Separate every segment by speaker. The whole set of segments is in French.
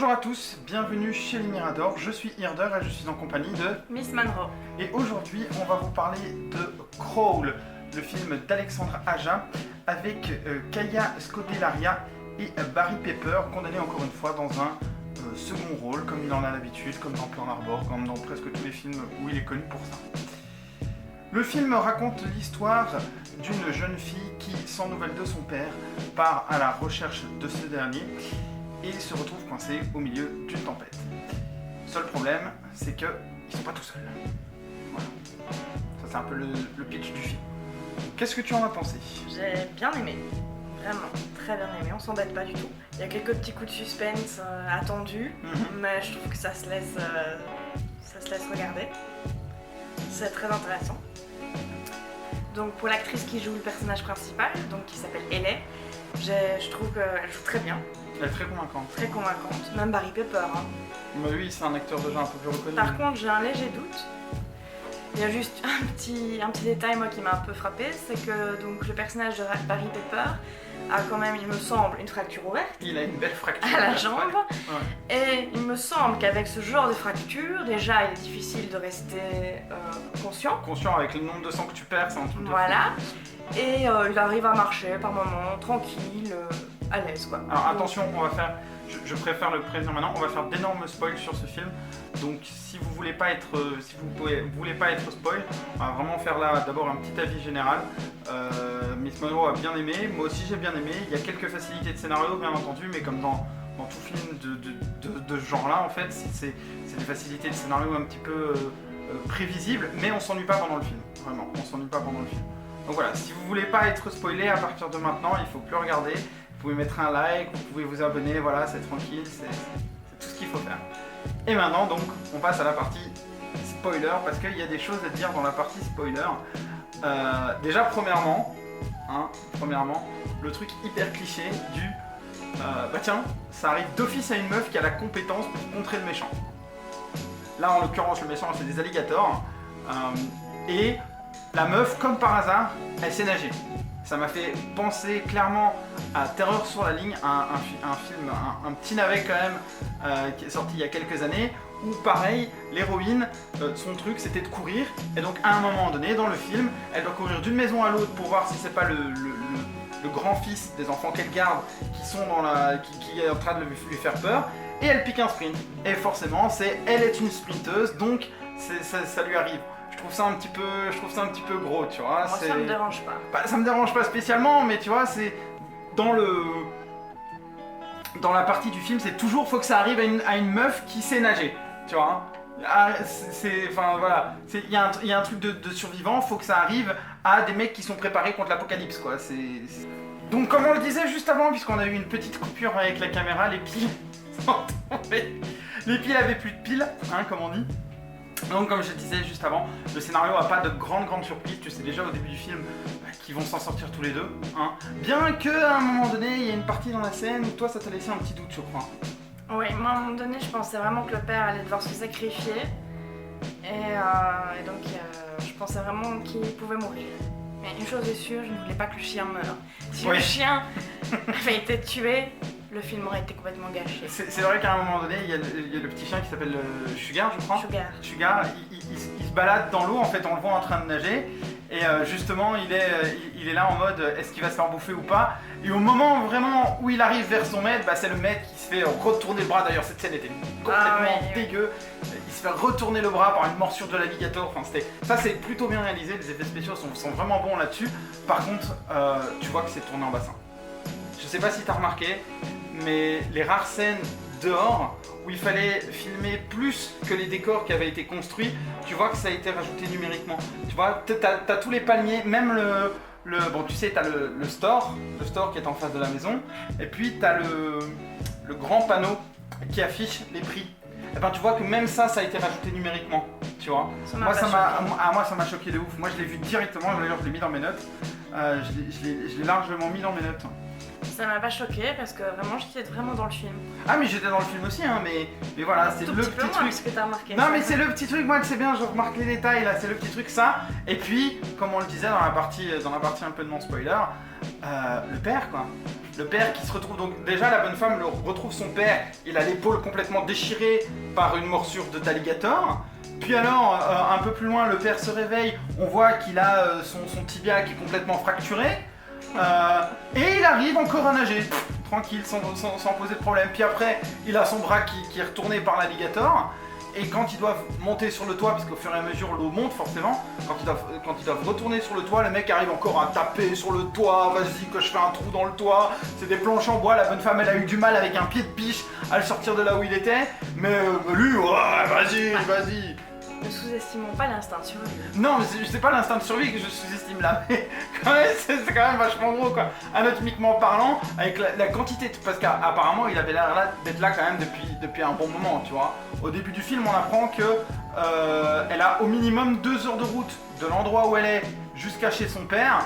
Speaker 1: Bonjour à tous, bienvenue chez les Miradors, je suis Hirder et je suis en compagnie de
Speaker 2: Miss Monroe.
Speaker 1: Et aujourd'hui on va vous parler de Crawl, le film d'Alexandre Aja avec Kaya Scodelaria et Barry Pepper, condamné encore une fois dans un second rôle, comme il en a l'habitude, comme dans Pearl Harbor, comme dans presque tous les films où il est connu pour ça. Le film raconte l'histoire d'une jeune fille qui, sans nouvelles de son père, part à la recherche de ce dernier et se retrouve coincée au milieu d'une tempête. Seul problème, c'est qu'ils sont pas tout seuls. Voilà. Ça c'est un peu le pitch du film. Qu'est-ce que tu en as pensé?
Speaker 2: J'ai bien aimé, vraiment, très bien aimé, on s'embête pas du tout. Il y a quelques petits coups de suspense attendus, mais je trouve que ça se laisse regarder. C'est très intéressant. Donc pour l'actrice qui joue le personnage principal, donc qui s'appelle Ellie, je trouve qu'elle joue très bien.
Speaker 1: Elle est très convaincante.
Speaker 2: Très convaincante, même Barry Pepper. Hein.
Speaker 1: Mais oui, c'est un acteur déjà un peu plus reconnu.
Speaker 2: Par contre, j'ai un léger doute. Il y a juste un petit détail moi qui m'a un peu frappé, c'est que donc, le personnage de Barry Pepper a quand même, il me semble, une fracture ouverte.
Speaker 1: Il a une belle fracture
Speaker 2: à la jambe.
Speaker 1: Ouais.
Speaker 2: Et il me semble qu'avec ce genre de fracture, déjà il est difficile de rester conscient.
Speaker 1: Conscient avec le nombre de sang que tu perds, c'est un truc de
Speaker 2: Voilà. Et il arrive à marcher par moments, tranquille, à l'aise quoi.
Speaker 1: Alors attention, on va faire, je préfère le prévenir maintenant, on va faire d'énormes spoils sur ce film. Donc si vous voulez pas être, voulez pas être spoil, on va vraiment faire là d'abord un petit avis général. Miss Monroe a bien aimé, moi aussi j'ai bien aimé. Il y a quelques facilités de scénario bien entendu, mais comme dans tout film de ce genre-là en fait, c'est des facilités de scénario un petit peu prévisibles, mais on s'ennuie pas pendant le film. Vraiment, on s'ennuie pas pendant le film. Donc voilà, si vous voulez pas être spoilé à partir de maintenant, il faut plus regarder. Vous pouvez mettre un like, vous pouvez vous abonner, voilà, c'est tranquille, c'est tout ce qu'il faut faire. Et maintenant donc, on passe à la partie spoiler, parce qu'il y a des choses à dire dans la partie spoiler. Déjà premièrement, le truc hyper cliché du bah tiens, ça arrive d'office à une meuf qui a la compétence pour contrer le méchant. Là en l'occurrence le méchant c'est des alligators, et la meuf comme par hasard, elle sait nager. Ça m'a fait penser clairement à Terreur sur la ligne, un film, un petit navet quand même, qui est sorti il y a quelques années, où pareil, l'héroïne, son truc c'était de courir, et donc à un moment donné dans le film, elle doit courir d'une maison à l'autre pour voir si c'est pas le grand-fils des enfants qu'elle garde qui est en train de lui faire peur, et elle pique un sprint. Et forcément, elle est une sprinteuse, donc ça lui arrive. Je trouve ça un petit peu gros, tu vois.
Speaker 2: Moi, ça me dérange pas.
Speaker 1: Bah, ça me dérange pas spécialement, mais tu vois, c'est dans la partie du film, c'est toujours faut que ça arrive à une meuf qui sait nager, tu vois. Enfin voilà, il y a un truc de survivant, faut que ça arrive à des mecs qui sont préparés contre l'apocalypse, quoi. Donc comme on le disait juste avant, puisqu'on a eu une petite coupure avec la caméra, les piles sont tombées. Les piles avaient plus de piles, hein, comme on dit. Donc comme je disais juste avant, le scénario n'a pas de grande surprise, tu sais déjà au début du film qu'ils vont s'en sortir tous les deux, hein. Bien qu'à un moment donné, il y a une partie dans la scène où toi ça t'a laissé un petit doute, je crois.
Speaker 2: Oui, moi à un moment donné, je pensais vraiment que le père allait devoir se sacrifier, et donc je pensais vraiment qu'il pouvait mourir. Mais une chose est sûre, je ne voulais pas que le chien meure. Si le chien avait été tué, le film aurait été complètement gâché.
Speaker 1: C'est vrai qu'à un moment donné, il y a le petit chien qui s'appelle Sugar, je crois. Sugar, il se balade dans l'eau, en fait, on le voit en train de nager. Et justement, il est là en mode, est-ce qu'il va se faire bouffer ou pas? Et au moment vraiment où il arrive vers son maître, bah, c'est le maître qui se fait retourner le bras. D'ailleurs, cette scène était complètement dégueu. Il se fait retourner le bras par une morsure de l'alligator. Enfin, ça, c'est plutôt bien réalisé. Les effets spéciaux sont vraiment bons là-dessus. Par contre, tu vois que c'est tourné en bassin. Je sais pas si t'as remarqué, mais les rares scènes dehors où il fallait filmer plus que les décors qui avaient été construits, tu vois que ça a été rajouté numériquement. Tu vois, t'as tous les palmiers, même bon tu sais, t'as le store qui est en face de la maison, et puis t'as le grand panneau qui affiche les prix. Et ben tu vois que même ça a été rajouté numériquement, tu vois. Moi ça m'a choqué de ouf. Moi je l'ai vu directement, d'ailleurs je l'ai mis dans mes notes. Je l'ai largement mis dans mes notes.
Speaker 2: Ça m'a pas choqué parce que vraiment j'étais vraiment dans le film.
Speaker 1: Ah mais j'étais dans le film aussi hein, mais voilà, c'est le petit truc.
Speaker 2: Parce que t'as remarqué.
Speaker 1: Non mais c'est le petit truc, moi c'est bien, je remarque les détails là, c'est le petit truc ça. Et puis, comme on le disait dans la partie un peu de mon spoiler, le père quoi. Le père qui se retrouve donc, déjà la bonne femme retrouve son père, il a l'épaule complètement déchirée par une morsure d'alligator. Puis alors, un peu plus loin, le père se réveille, on voit qu'il a son tibia qui est complètement fracturé. Et il arrive encore à nager, tranquille, sans poser de problème. Puis après, il a son bras qui est retourné par l'alligator. Et quand ils doivent monter sur le toit, parce qu'au fur et à mesure l'eau monte forcément, quand ils doivent retourner sur le toit, le mec arrive encore à taper sur le toit, vas-y que je fais un trou dans le toit, c'est des planches en bois, la bonne femme elle a eu du mal avec un pied de biche à le sortir de là où il était, mais lui, ouais, vas-y.
Speaker 2: Ne sous-estimons pas l'instinct de survie.
Speaker 1: Non, mais c'est pas l'instinct de survie que je sous-estime là, mais quand même, c'est quand même vachement gros quoi. Anatomiquement parlant, avec la quantité, parce qu'apparemment il avait l'air d'être là quand même depuis un bon moment, tu vois. Au début du film, on apprend que elle a au minimum 2 heures de route de l'endroit où elle est jusqu'à chez son père.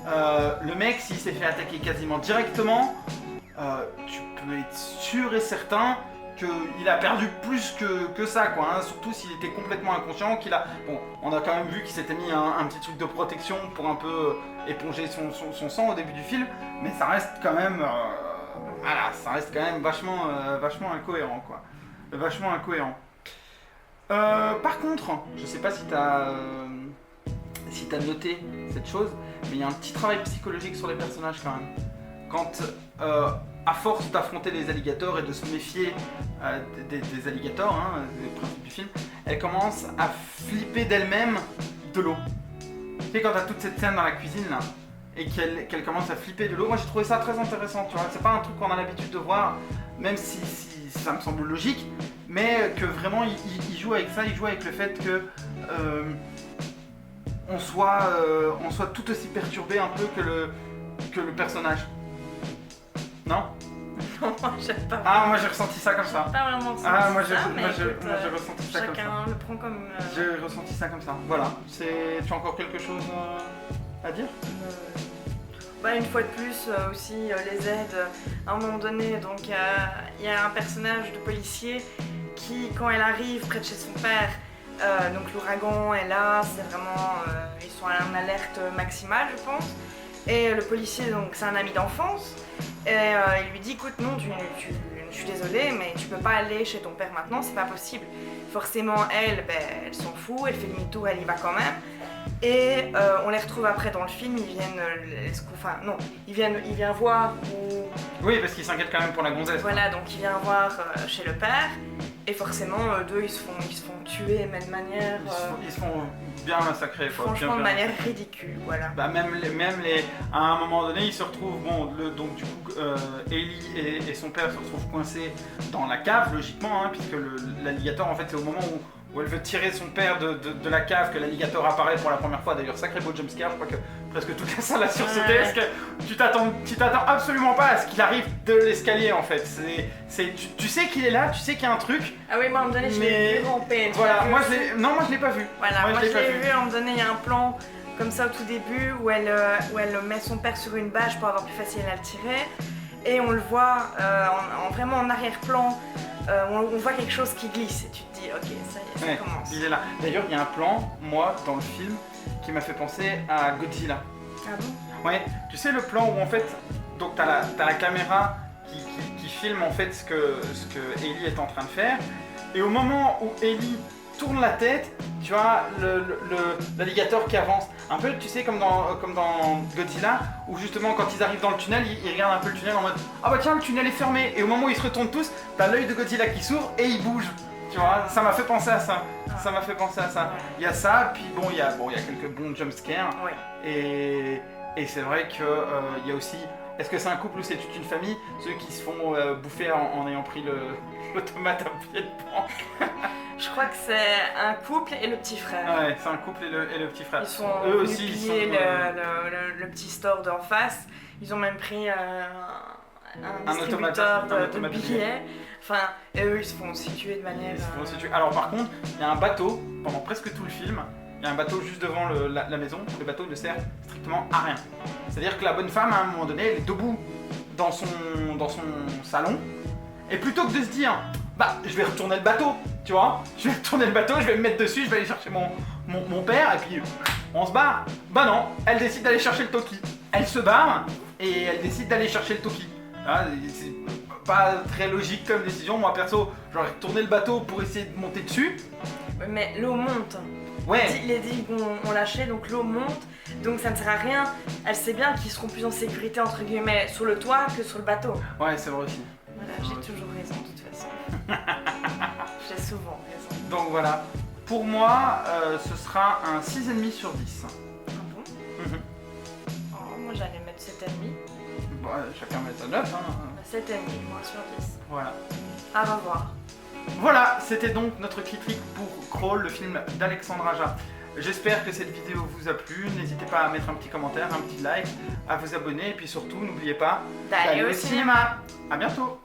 Speaker 1: Le mec, s'il s'est fait attaquer quasiment directement, tu peux être sûr et certain qu'il a perdu plus que ça quoi, hein. Surtout s'il était complètement inconscient, Bon, on a quand même vu qu'il s'était mis un petit truc de protection pour un peu éponger son sang au début du film, mais ça reste quand même... voilà, ça reste quand même vachement incohérent quoi. Vachement incohérent. Par contre, je sais pas si t'as noté cette chose, mais il y a un petit travail psychologique sur les personnages quand même. Quand... à force d'affronter les alligators et de se méfier des alligators, hein, le principe du film, elle commence à flipper d'elle-même de l'eau. Tu sais, quand t'as toute cette scène dans la cuisine là, et qu'elle commence à flipper de l'eau, moi j'ai trouvé ça très intéressant, tu vois. C'est pas un truc qu'on a l'habitude de voir, même si ça me semble logique, mais que vraiment il joue avec ça, il joue avec le fait que on soit tout aussi perturbé un peu que le personnage. Non?
Speaker 2: Non, moi j'aime pas.
Speaker 1: Ah, moi j'ai ressenti ça comme ça.
Speaker 2: Pas vraiment ça.
Speaker 1: Ah, moi j'ai
Speaker 2: écoute,
Speaker 1: ressenti ça comme ça.
Speaker 2: chacun le prend comme.
Speaker 1: J'ai ressenti ça comme ça. Voilà. Tu as encore quelque chose à dire?
Speaker 2: Une fois de plus, aussi les aides, à un moment donné, donc il y a un personnage de policier qui, quand elle arrive près de chez son père, donc l'ouragan est là, c'est vraiment, ils sont à une alerte maximale je pense, et le policier, donc c'est un ami d'enfance, et il lui dit écoute non, je suis désolée mais tu peux pas aller chez ton père maintenant, c'est pas possible. Forcément elle s'en fout, elle fait demi-tour, elle y va quand même. Et on les retrouve après dans le film, ils viennent voir où...
Speaker 1: Oui, parce qu'ils s'inquiètent quand même pour la gonzesse.
Speaker 2: Voilà, donc il vient voir chez le père, et forcément, deux, ils se font tuer, mais de manière...
Speaker 1: Ils se font bien massacrer, quoi.
Speaker 2: Franchement, de manière ridicule, voilà.
Speaker 1: Bah à un moment donné, ils se retrouvent, donc du coup, Ellie et son père se retrouvent coincés dans la cave, logiquement, hein, puisque l'alligator, en fait, c'est au moment où elle veut tirer son père de la cave que l'alligator apparaît pour la première fois. D'ailleurs, sacré beau jumpscare, je crois que presque toute la salle a sursauté, parce que tu t'attends absolument pas à ce qu'il arrive de l'escalier en fait. Tu sais qu'il est là, tu sais qu'il y a un truc.
Speaker 2: Ah oui, moi à un moment donné, je l'ai vu ramper.
Speaker 1: Voilà, moi je l'ai pas vu.
Speaker 2: Voilà, moi je l'ai vu à un moment donné, il y a un plan comme ça au tout début où elle met son père sur une bâche pour avoir plus facile à le tirer. Et on le voit vraiment en arrière-plan, on voit quelque chose qui glisse et tu te dis ok, ça y est, ça commence.
Speaker 1: Il est là. D'ailleurs, il y a un plan, moi, dans le film, qui m'a fait penser à Godzilla.
Speaker 2: Ah bon?
Speaker 1: Ouais, tu sais le plan où en fait, donc t'as la caméra qui filme en fait ce que Ellie est en train de faire, et au moment où Ellie tourne la tête, tu vois l'alligator qui avance. Un peu, tu sais, comme dans Godzilla, où justement quand ils arrivent dans le tunnel, ils regardent un peu le tunnel en mode ah bah tiens, le tunnel est fermé, et au moment où ils se retournent tous, t'as l'œil de Godzilla qui s'ouvre et il bouge. Tu vois, ça m'a fait penser à ça. Ça m'a fait penser à ça. Il y a ça, puis bon, il y a quelques bons jumpscares.
Speaker 2: Ouais.
Speaker 1: Et c'est vrai que il y a aussi. Est-ce que c'est un couple ou c'est toute une famille? Ceux qui se font bouffer en ayant pris le tomate à pied de banque.
Speaker 2: Je crois que c'est un couple et le petit frère.
Speaker 1: Ouais, c'est un couple et le petit frère.
Speaker 2: Ils sont
Speaker 1: eux
Speaker 2: venus
Speaker 1: aussi,
Speaker 2: piller le petit store d'en face. Ils ont même pris un distributeur de billets. Enfin, et eux, ils se font aussi tuer de manière...
Speaker 1: Alors par contre, il y a un bateau, pendant presque tout le film, il y a un bateau juste devant la maison. Le bateau ne sert strictement à rien. C'est-à-dire que la bonne femme, à un moment donné, elle est debout dans son salon. Et plutôt que de se dire, bah, je vais retourner le bateau, tu vois. Je vais retourner le bateau, je vais me mettre dessus, je vais aller chercher mon père, et puis on se barre. Bah non, elle décide d'aller chercher le Toki. Elle se barre, et elle décide d'aller chercher le Toki. Ah, c'est pas très logique comme décision. Moi perso, j'aurais tourné le bateau pour essayer de monter dessus.
Speaker 2: Ouais, mais l'eau monte.
Speaker 1: Ouais.
Speaker 2: Les digues ont lâché, donc l'eau monte. Donc ça ne sert à rien. Elle sait bien qu'ils seront plus en sécurité, entre guillemets, sur le toit que sur le bateau.
Speaker 1: Ouais, c'est vrai aussi.
Speaker 2: Voilà, j'ai toujours raison de toute façon. J'ai souvent raison.
Speaker 1: Donc voilà. Pour moi, ce sera un 6,5 sur 10.
Speaker 2: Ah bon? Oh, moi j'allais mettre 7,5.
Speaker 1: Bon, chacun met sa note. Hein.
Speaker 2: 7,5, moi sur 10.
Speaker 1: Voilà.
Speaker 2: À revoir.
Speaker 1: Voilà, c'était donc notre critique pour Crawl, le film d'Alexandre Aja. J'espère que cette vidéo vous a plu. N'hésitez pas à mettre un petit commentaire, un petit like, à vous abonner et puis surtout n'oubliez pas
Speaker 2: D'aller au cinéma.
Speaker 1: À bientôt.